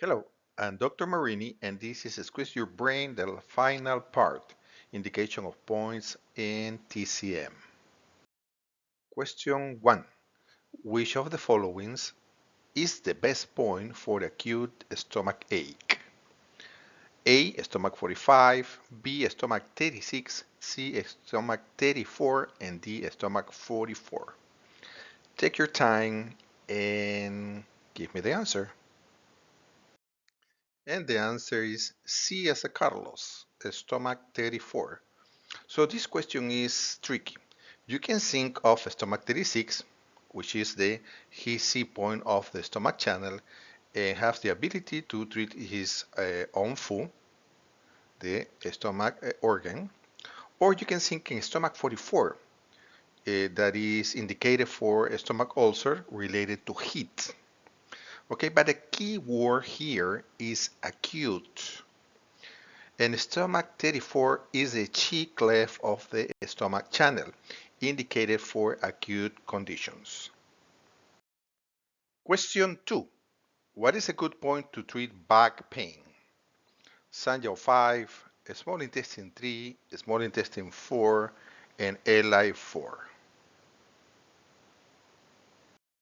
Hello, I'm Dr. Marini, and this is Squeeze Your Brain, the final part, indication of points in TCM. Question 1. Which of the followings is the best point for acute stomach ache? A. Stomach 45, B. Stomach 36, C. Stomach 34, and D. Stomach 44. Take your time and give me the answer. And the answer is C as a Carlos, stomach 34. So this question is tricky. You can think of stomach 36, which is the easy point of the stomach channel, and have the ability to treat his own food, the stomach organ. Or you can think in stomach 44, that is indicated for a stomach ulcer related to heat. Okay, but the key word here is acute. And stomach 34 is a cheek cleft of the stomach channel, indicated for acute conditions. Question 2. What is a good point to treat back pain? Sanjiao 5, small intestine 3, small intestine 4, and LI 4.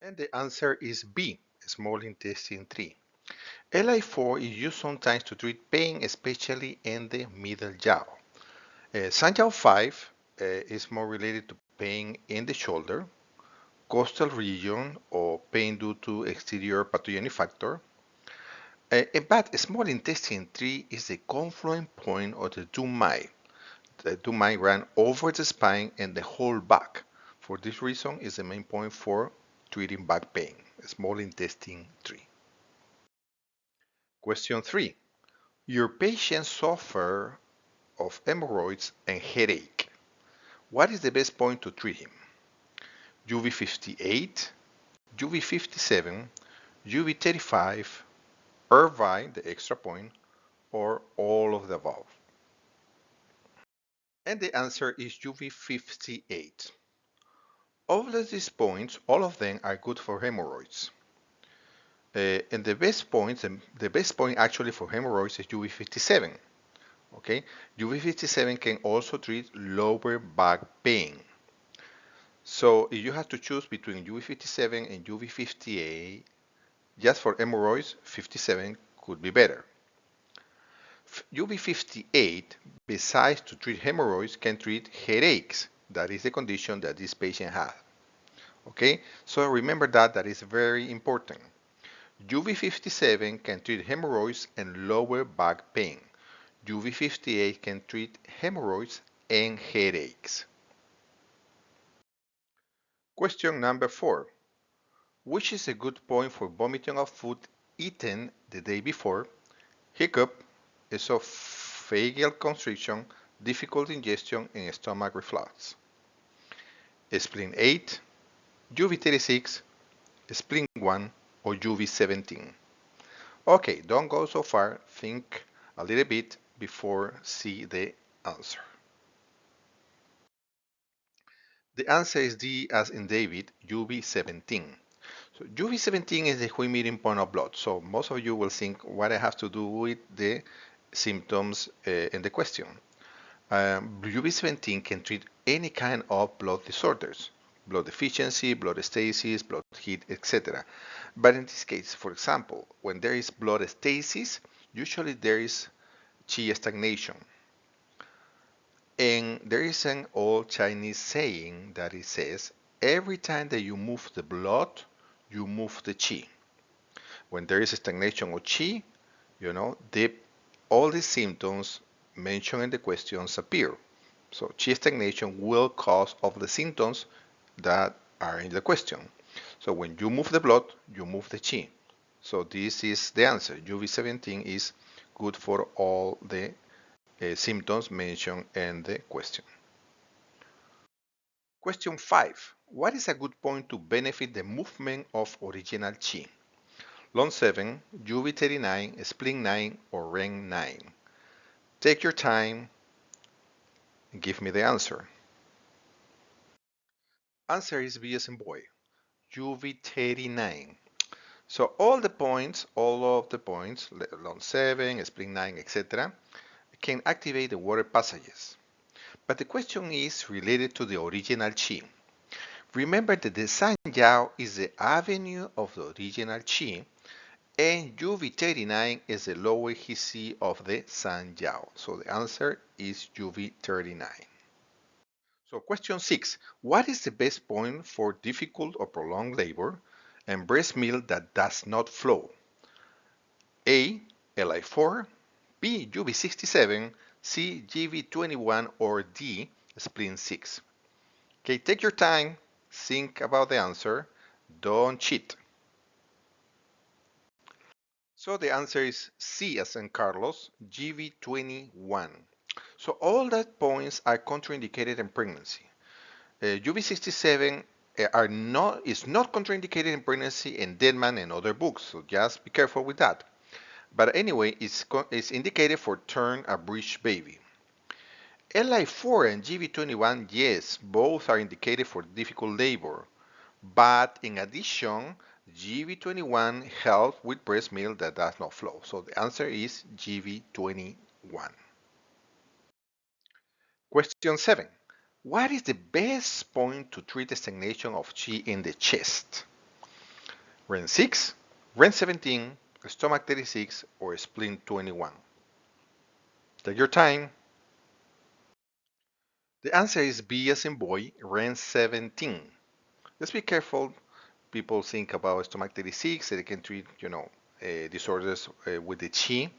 And the answer is B, small intestine 3. LI4 is used sometimes to treat pain, especially in the middle jaw. Sanjiao 5 is more related to pain in the shoulder, coastal region, or pain due to exterior pathogenic factor. But small intestine 3 is the confluent point of the two mile. The two mile run over the spine and the whole back. For this reason, is the main point for treating back pain, small intestine 3. Question 3. Your patient suffers of hemorrhoids and headache. What is the best point to treat him? UV58, UV57, UV35, Irvine, the extra point, or all of the above? And the answer is UV58. Of these points, all of them are good for hemorrhoids. And the best point actually for hemorrhoids is UV57. Okay, UV57 can also treat lower back pain. So if you have to choose between UV57 and UV58, just for hemorrhoids, 57 could be better. UV58, besides to treat hemorrhoids, can treat headaches. That is the condition that this patient has. Okay, so remember that is very important. UV57 can treat hemorrhoids and lower back pain. UV58 can treat hemorrhoids and headaches. Question number 4. Which is a good point for vomiting of food eaten the day before, hiccup, esophageal constriction, difficult ingestion, and stomach reflux? Spleen 8, UV36, spleen 1, or UV17? Okay, don't go so far. Think a little bit before see the answer. The answer is D as in David, UV17. So UV17 is the emitting point of blood. So most of you will think what I have to do with the symptoms in the question. UV17 can treat any kind of blood disorders, blood deficiency, blood stasis, blood heat, etc. But in this case, for example, when there is blood stasis, usually there is chi stagnation. And there is an old Chinese saying that it says, every time that you move the blood, you move the chi. When there is a stagnation of chi, all these symptoms mentioned in the questions appear. So chi stagnation will cause of the symptoms that are in the question. So when you move the blood, you move the chi. So this is the answer. UV17 is good for all the symptoms mentioned in the question. Question 5. What is a good point to benefit the movement of original chi? Lung 7, UV39, spleen 9, or REN 9? Take your time and give me the answer. Answer is B as in boy, UV39. So all of the points, lung 7, spleen 9, etc., can activate the water passages. But the question is related to the original chi. Remember that the Sanyao is the avenue of the original chi, and UV39 is the lower Hisi of the Sanyao. So the answer is UV39. So question 6. What is the best point for difficult or prolonged labor and breast milk that does not flow? A. Li4, B. UV67, C. GV21, or D. Spleen 6. Okay, take your time, think about the answer, don't cheat. So the answer is C as in Carlos, GV21. So all that points are contraindicated in pregnancy. UV67 is not contraindicated in pregnancy in Deadman and other books, so just be careful with that. But anyway, it's indicated for turn a breech baby. Li4 and GV21, yes, both are indicated for difficult labor. But in addition, GV21 helps with breast milk that does not flow. So the answer is GV21. Question 7. What is the best point to treat the stagnation of Qi in the chest? REN 6, REN 17, stomach 36, or spleen 21? Take your time. The answer is B as in boy, REN 17. Just be careful. People think about stomach 36, they can treat, disorders with the Qi.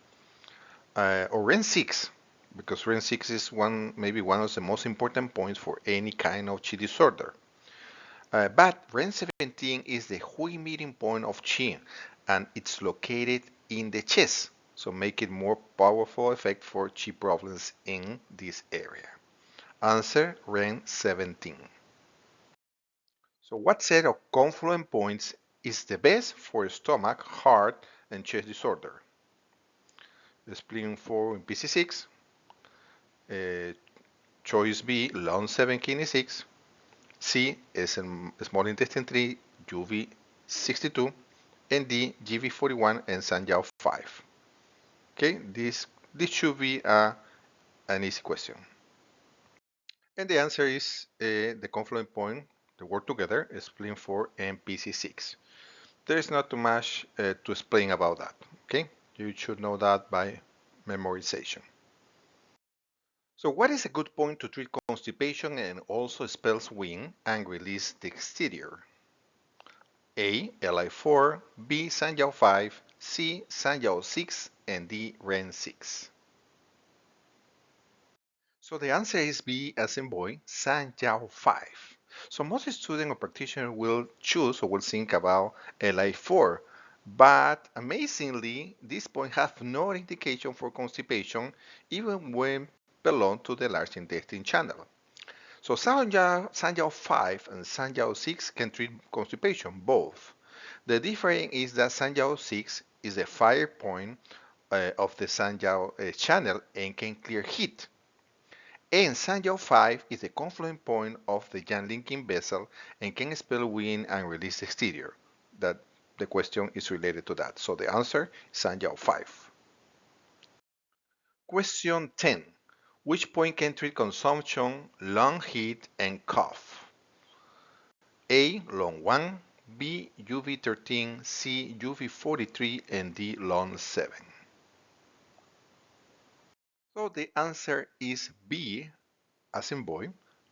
Or REN 6, because REN 6 is maybe one of the most important points for any kind of Qi disorder. But REN 17 is the Hui meeting point of Qi, and it's located in the chest, so make it more powerful effect for Qi problems in this area. Answer REN 17. So what set of confluent points is the best for stomach, heart, and chest disorder? The spleen 4 in PC6, choice B, lung 7, kidney 6, C is in small intestine 3, UV62, and D, GV41 and Sanyao 5. Okay, this should be an easy question. And the answer is the confluent point, the word together, is spleen 4 and PC6. There is not too much to explain about that. Okay, you should know that by memorization. So what is a good point to treat constipation and also spells wing and release the exterior? A. Li4, B. Sanyao 5, C. Sanyao 6, and D. Ren 6. So the answer is B as in boy, Sanyao 5. So most student or practitioner will choose or will think about Li4, but amazingly, this point have no indication for constipation even when belong to the large intestine channel. So Sanyao 5 and Sanyao 6 can treat constipation, both. The difference is that Sanyao 6 is a fire point of the Sanyao channel and can clear heat. And Sanyao 5 is the confluent point of the Yang linking vessel and can expel wind and release the exterior. That the question is related to that. So the answer is Sanyao 5. Question 10. Which point can treat consumption, lung heat, and cough? A. Lung 1, B. UV13, C. UV43, and D. Lung 7. So the answer is B, as in boy,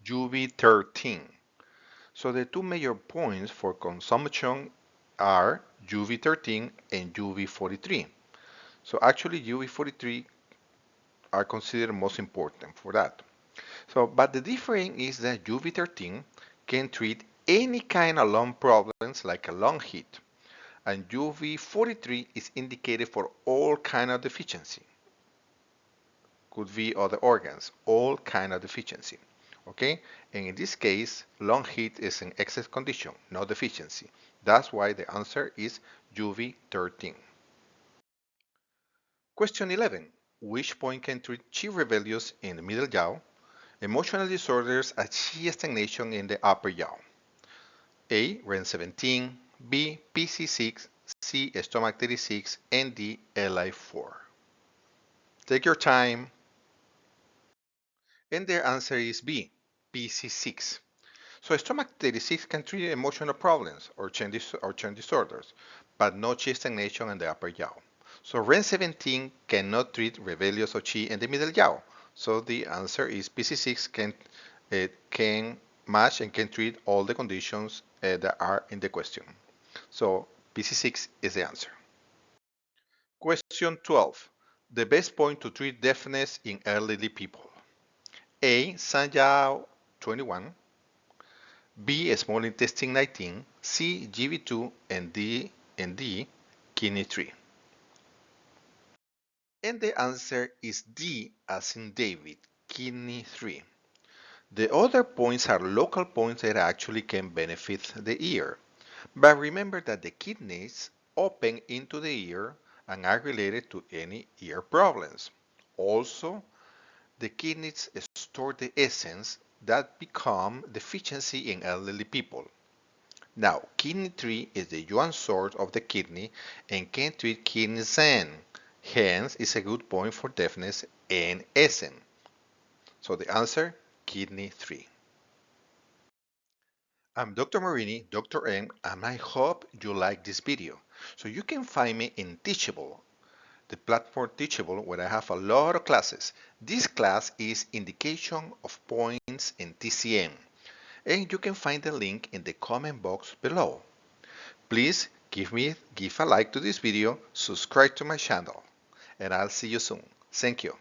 UV13. So the two major points for consumption are UV13 and UV43. So actually UV43 are considered most important for that. So, but the difference is that UV13 can treat any kind of lung problems like a lung heat, and UV43 is indicated for all kind of deficiency. Could be other organs, all kind of deficiency. Okay, and in this case, lung heat is an excess condition, not deficiency. That's why the answer is UV13. Question 11. Which point can treat chi rebellious in the middle jaw, emotional disorders and chi stagnation in the upper jaw? A. REN 17, B. PC6, C. Stomach 36, and D. Li4. Take your time. And their answer is B. PC6. So stomach 36 can treat emotional problems or chain disorders, but no chi stagnation in the upper jaw. So REN 17 cannot treat rebellious or chi in the middle jaw. So the answer is PC6 can match and can treat all the conditions that are in the question. So PC6 is the answer. Question 12. The best point to treat deafness in elderly people. A. Sanjiao 21. B. Small intestine 19. C. GB2 and D. Kidney 3. And the answer is D as in David, kidney 3. The other points are local points that actually can benefit the ear. But remember that the kidneys open into the ear and are related to any ear problems. Also, the kidneys store the essence that become deficiency in elderly people. Now, kidney 3 is the yuan source of the kidney and can treat kidney zen. Hence, is a good point for deafness and Essen. So the answer, kidney 3. I'm Dr. Marini, Dr. M, and I hope you like this video. So you can find me in Teachable, the platform Teachable, where I have a lot of classes. This class is indication of points in TCM, and you can find the link in the comment box below. Please give a like to this video, subscribe to my channel, and I'll see you soon. Thank you.